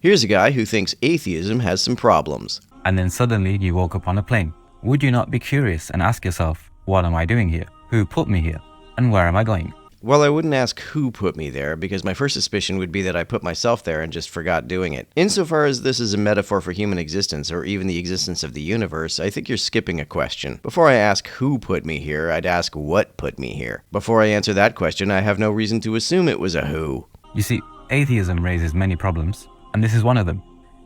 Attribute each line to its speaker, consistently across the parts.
Speaker 1: Here's a guy who thinks atheism has some problems.
Speaker 2: And then suddenly you woke up on a plane. Would you not be curious and ask yourself, what am I doing here? Who put me here? And where am I going?
Speaker 1: Well, I wouldn't ask who put me there, because my first suspicion would be that I put myself there and just forgot doing it. Insofar as this is a metaphor for human existence, or even the existence of the universe, I think you're skipping a question. Before I ask who put me here, I'd ask what put me here. Before I answer that question, I have no reason to assume it was a who.
Speaker 2: You see, atheism raises many problems, and this is one of them.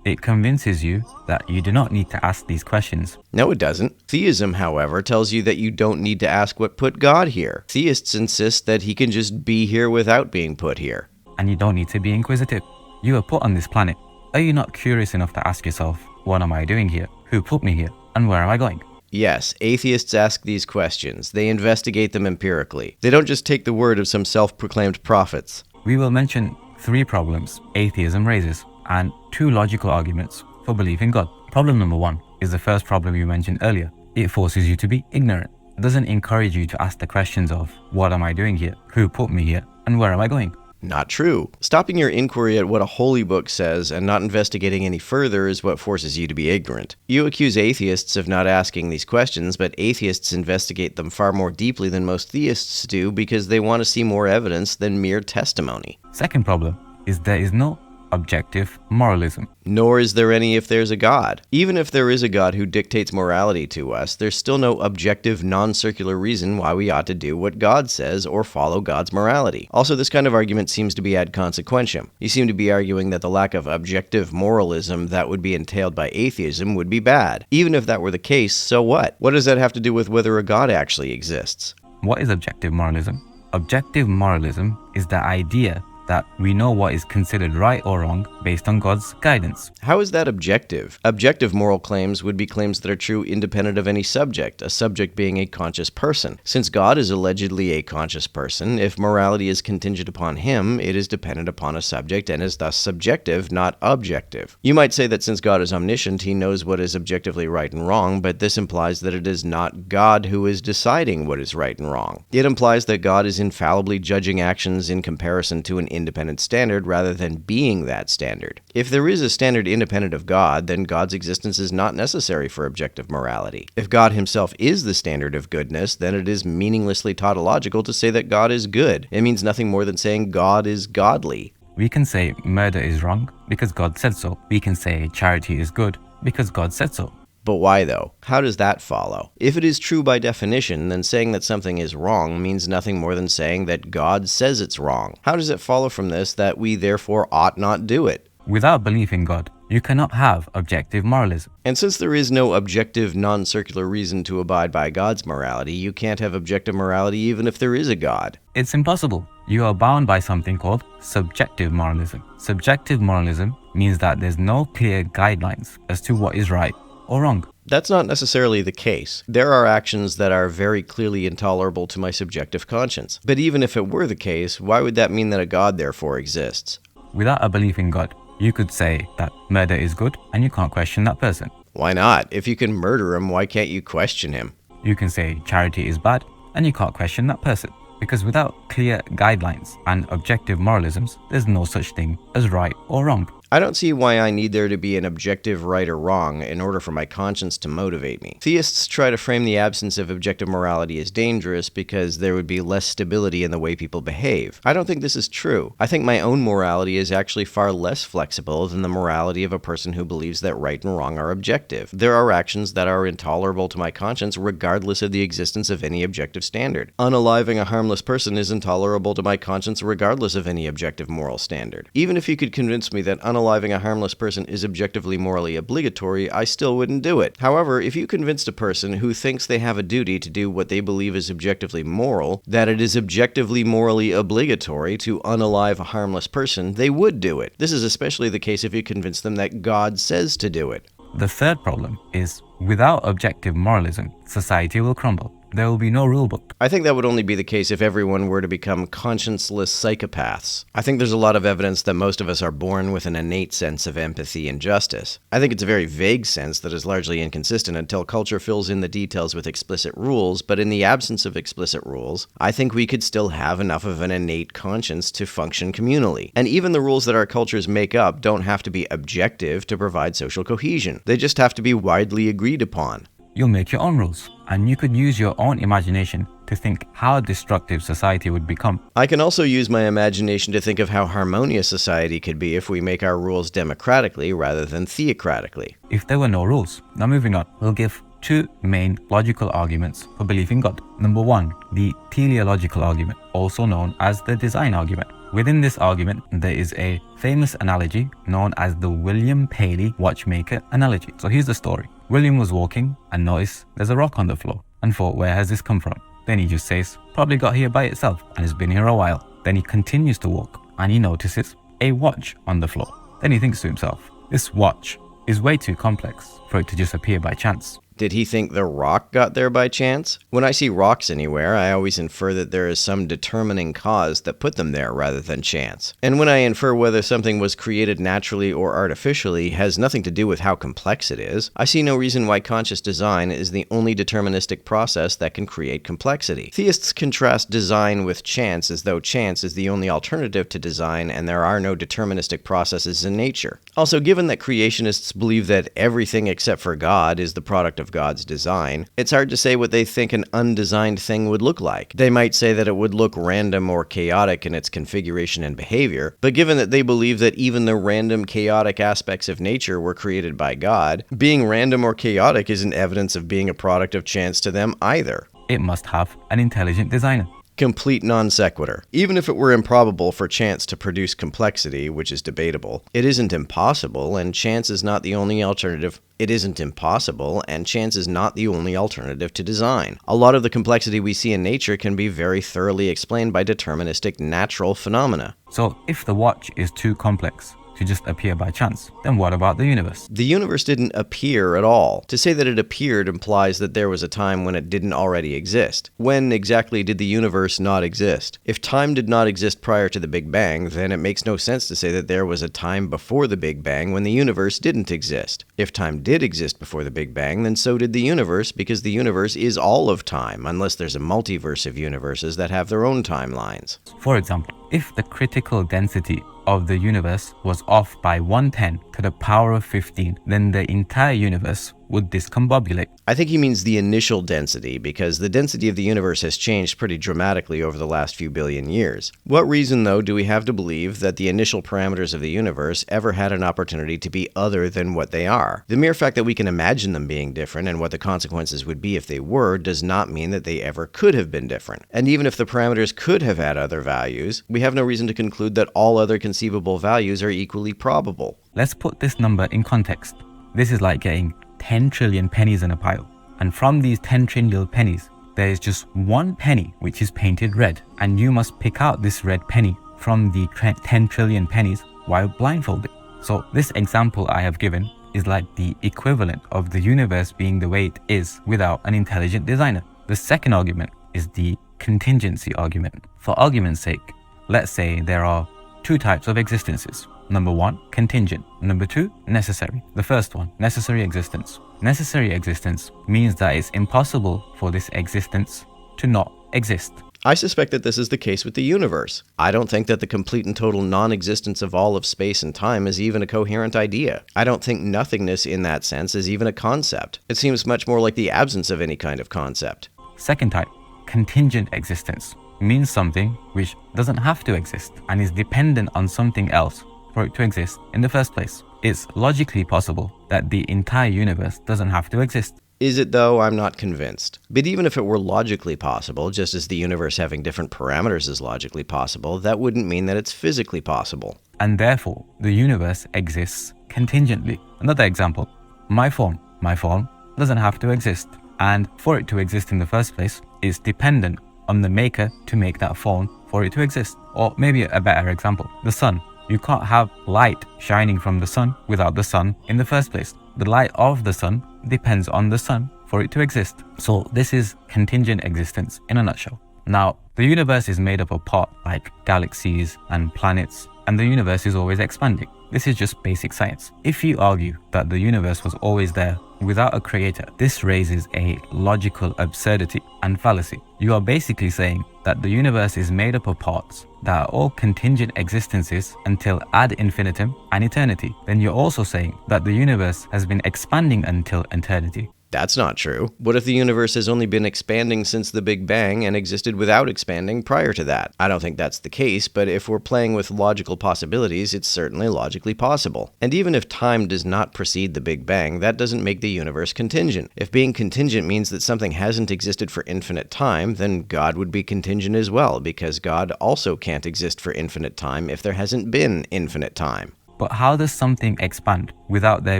Speaker 2: It convinces you that you do not need to ask these questions.
Speaker 1: No, it doesn't. Theism, however, tells you that you don't need to ask what put God here. Theists insist that he can just be here without being put here.
Speaker 2: And you don't need to be inquisitive. You are put on this planet. Are you not curious enough to ask yourself, what am I doing here? Who put me here? And where am I going?
Speaker 1: Yes, atheists ask these questions. They investigate them empirically. They don't just take the word of some self-proclaimed prophets.
Speaker 2: We will mention 3 problems atheism raises, and 2 logical arguments for belief in God. Problem number 1 is the first problem you mentioned earlier. It forces you to be ignorant. It doesn't encourage you to ask the questions of, what am I doing here? Who put me here? And where am I going?
Speaker 1: Not true. Stopping your inquiry at what a holy book says and not investigating any further is what forces you to be ignorant. You accuse atheists of not asking these questions, but atheists investigate them far more deeply than most theists do because they want to see more evidence than mere testimony.
Speaker 2: Second problem is there is no objective moralism.
Speaker 1: Nor is there any if there's a God. Even if there is a God who dictates morality to us, there's still no objective, non-circular reason why we ought to do what God says or follow God's morality. Also, this kind of argument seems to be ad consequentiam. You seem to be arguing that the lack of objective moralism that would be entailed by atheism would be bad. Even if that were the case, so what? What does that have to do with whether a God actually exists?
Speaker 2: What is objective moralism? Objective moralism is the idea that we know what is considered right or wrong based on God's guidance.
Speaker 1: How is that objective? Objective moral claims would be claims that are true independent of any subject, a subject being a conscious person. Since God is allegedly a conscious person, if morality is contingent upon him, it is dependent upon a subject and is thus subjective, not objective. You might say that since God is omniscient, he knows what is objectively right and wrong, but this implies that it is not God who is deciding what is right and wrong. It implies that God is infallibly judging actions in comparison to an independent standard rather than being that standard. If there is a standard independent of God, then God's existence is not necessary for objective morality. If God himself is the standard of goodness, then it is meaninglessly tautological to say that God is good. It means nothing more than saying God is godly.
Speaker 2: We can say murder is wrong because God said so. We can say charity is good because God said so.
Speaker 1: But why though? How does that follow? If it is true by definition, then saying that something is wrong means nothing more than saying that God says it's wrong. How does it follow from this that we therefore ought not do it?
Speaker 2: Without belief in God, you cannot have objective moralism.
Speaker 1: And since there is no objective, non-circular reason to abide by God's morality, you can't have objective morality even if there is a God.
Speaker 2: It's impossible. You are bound by something called subjective moralism. Subjective moralism means that there's no clear guidelines as to what is right or wrong.
Speaker 1: That's not necessarily the case. There are actions that are very clearly intolerable to my subjective conscience. But even if it were the case, why would that mean that a God therefore exists?
Speaker 2: Without a belief in God, you could say that murder is good and you can't question that person.
Speaker 1: Why not? If you can murder him, why can't you question him?
Speaker 2: You can say charity is bad and you can't question that person. Because without clear guidelines and objective moralisms, there's no such thing as right or wrong.
Speaker 1: I don't see why I need there to be an objective right or wrong in order for my conscience to motivate me. Theists try to frame the absence of objective morality as dangerous because there would be less stability in the way people behave. I don't think this is true. I think my own morality is actually far less flexible than the morality of a person who believes that right and wrong are objective. There are actions that are intolerable to my conscience regardless of the existence of any objective standard. Unaliving a harmless person is intolerable to my conscience regardless of any objective moral standard. Even if you could convince me that unaliving a harmless person is objectively morally obligatory, I still wouldn't do it. However, if you convinced a person who thinks they have a duty to do what they believe is objectively moral, that it is objectively morally obligatory to unalive a harmless person, they would do it. This is especially the case if you convince them that God says to do it.
Speaker 2: The third problem is without objective moralism, society will crumble. there will be no rulebook.
Speaker 1: I think that would only be the case if everyone were to become conscienceless psychopaths. I think there's a lot of evidence that most of us are born with an innate sense of empathy and justice. I think it's a very vague sense that is largely inconsistent until culture fills in the details with explicit rules, but in the absence of explicit rules, I think we could still have enough of an innate conscience to function communally. And even the rules that our cultures make up don't have to be objective to provide social cohesion. They just have to be widely agreed upon.
Speaker 2: You'll make your own rules, and you could use your own imagination to think how destructive society would become.
Speaker 1: I can also use my imagination to think of how harmonious society could be if we make our rules democratically rather than theocratically.
Speaker 2: If there were no rules. Now moving on, we'll give two main logical arguments for believing God. Number one, the teleological argument, also known as the design argument. Within this argument, there is a famous analogy known as the William Paley watchmaker analogy. So here's the story. William was walking and noticed there's a rock on the floor and thought, where has this come from? Then he just says, probably got here by itself and has been here a while. Then he continues to walk and he notices a watch on the floor. Then he thinks to himself, this watch is way too complex for it to just appear by chance.
Speaker 1: Did he think the rock got there by chance? When I see rocks anywhere, I always infer that there is some determining cause that put them there rather than chance. And when I infer whether something was created naturally or artificially has nothing to do with how complex it is, I see no reason why conscious design is the only deterministic process that can create complexity. Theists contrast design with chance as though chance is the only alternative to design and there are no deterministic processes in nature. Also, given that creationists believe that everything except for God is the product of God's design, it's hard to say what they think an undesigned thing would look like. They might say that it would look random or chaotic in its configuration and behavior, but given that they believe that even the random, chaotic aspects of nature were created by God, being random or chaotic isn't evidence of being a product of chance to them either.
Speaker 2: It must have an intelligent designer.
Speaker 1: Complete non sequitur. Even if it were improbable for chance to produce complexity, which is debatable, it isn't impossible, and chance is not the only alternative. It isn't impossible, and chance is not the only alternative to design. A lot of the complexity we see in nature can be very thoroughly explained by deterministic natural phenomena.
Speaker 2: So if the watch is too complex to just appear by chance, then what about the universe?
Speaker 1: The universe didn't appear at all. To say that it appeared implies that there was a time when it didn't already exist. When exactly did the universe not exist? If time did not exist prior to the Big Bang, then it makes no sense to say that there was a time before the Big Bang when the universe didn't exist. If time did exist before the Big Bang, then so did the universe, because the universe is all of time, unless there's a multiverse of universes that have their own timelines.
Speaker 2: For example, if the critical density of the universe was off by 1/10 to the power of 15, then the entire universe would discombobulate.
Speaker 1: I think he means the initial density, because the density of the universe has changed pretty dramatically over the last few billion years. What reason, though, do we have to believe that the initial parameters of the universe ever had an opportunity to be other than what they are? The mere fact that we can imagine them being different and what the consequences would be if they were does not mean that they ever could have been different. And even if the parameters could have had other values, we have no reason to conclude that all other conceivable values are equally probable.
Speaker 2: Let's put this number in context. This is like getting 10 trillion pennies in a pile. And from these 10 trillion pennies, there is just one penny which is painted red. And you must pick out this red penny from the 10 trillion pennies while blindfolded. So this example I have given is like the equivalent of the universe being the way it is without an intelligent designer. The second argument is the contingency argument. For argument's sake, let's say there are two types of existences. Number one, contingent. Number two, necessary. The first one, necessary existence. Necessary existence means that it's impossible for this existence to not exist.
Speaker 1: I suspect that this is the case with the universe. I don't think that the complete and total non-existence of all of space and time is even a coherent idea. I don't think nothingness in that sense is even a concept. It seems much more like the absence of any kind of concept.
Speaker 2: Second type, contingent existence, means something which doesn't have to exist and is dependent on something else for it to exist in the first place. It's logically possible that the entire universe doesn't have to exist.
Speaker 1: Is it though? I'm not convinced. But even if it were logically possible, just as the universe having different parameters is logically possible, that wouldn't mean that it's physically possible.
Speaker 2: And therefore, the universe exists contingently. Another example, my phone. My phone doesn't have to exist. And for it to exist in the first place, is dependent on the maker to make that phone for it to exist. Or maybe a better example, the sun. You can't have light shining from the sun without the sun in the first place. The light of the sun depends on the sun for it to exist. So this is contingent existence in a nutshell. Now, the universe is made up of parts like galaxies and planets, and the universe is always expanding. This is just basic science. If you argue that the universe was always there without a creator, this raises a logical absurdity and fallacy. You are basically saying that the universe is made up of parts that are all contingent existences until ad infinitum and eternity. Then you're also saying that the universe has been expanding until eternity.
Speaker 1: That's not true. What if the universe has only been expanding since the Big Bang and existed without expanding prior to that? I don't think that's the case, but if we're playing with logical possibilities, it's certainly logically possible. And even if time does not precede the Big Bang, that doesn't make the universe contingent. If being contingent means that something hasn't existed for infinite time, then God would be contingent as well, because God also can't exist for infinite time if there hasn't been infinite time.
Speaker 2: But how does something expand without there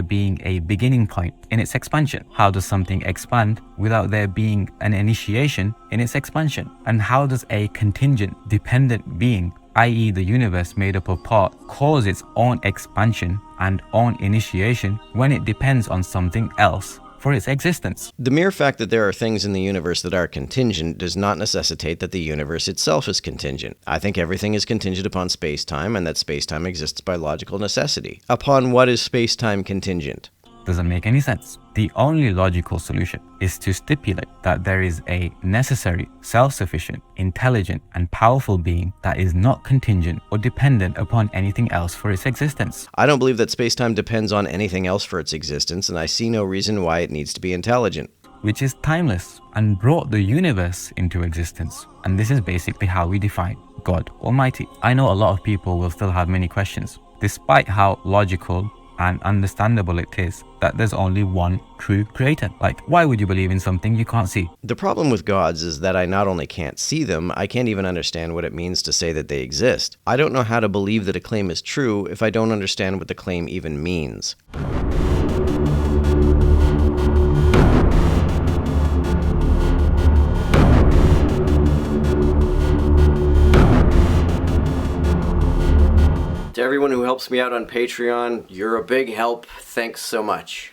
Speaker 2: being a beginning point in its expansion? How does something expand without there being an initiation in its expansion? And how does a contingent dependent being, i.e. the universe made up of parts, cause its own expansion and own initiation when it depends on something else for its existence?
Speaker 1: The mere fact that there are things in the universe that are contingent does not necessitate that the universe itself is contingent. I think everything is contingent upon space-time, and that space-time exists by logical necessity. Upon what is space-time contingent?
Speaker 2: Doesn't make any sense. The only logical solution is to stipulate that there is a necessary, self-sufficient, intelligent, and powerful being that is not contingent or dependent upon anything else for its existence.
Speaker 1: I don't believe that space-time depends on anything else for its existence, and I see no reason why it needs to be intelligent.
Speaker 2: Which is timeless and brought the universe into existence. And this is basically how we define God Almighty. I know a lot of people will still have many questions, despite how logical and understandable it is that there's only one true creator. Like, why would you believe in something you can't see?
Speaker 1: The problem with gods is that I not only can't see them, I can't even understand what it means to say that they exist. I don't know how to believe that a claim is true if I don't understand what the claim even means. To everyone who helps me out on Patreon, you're a big help. Thanks so much.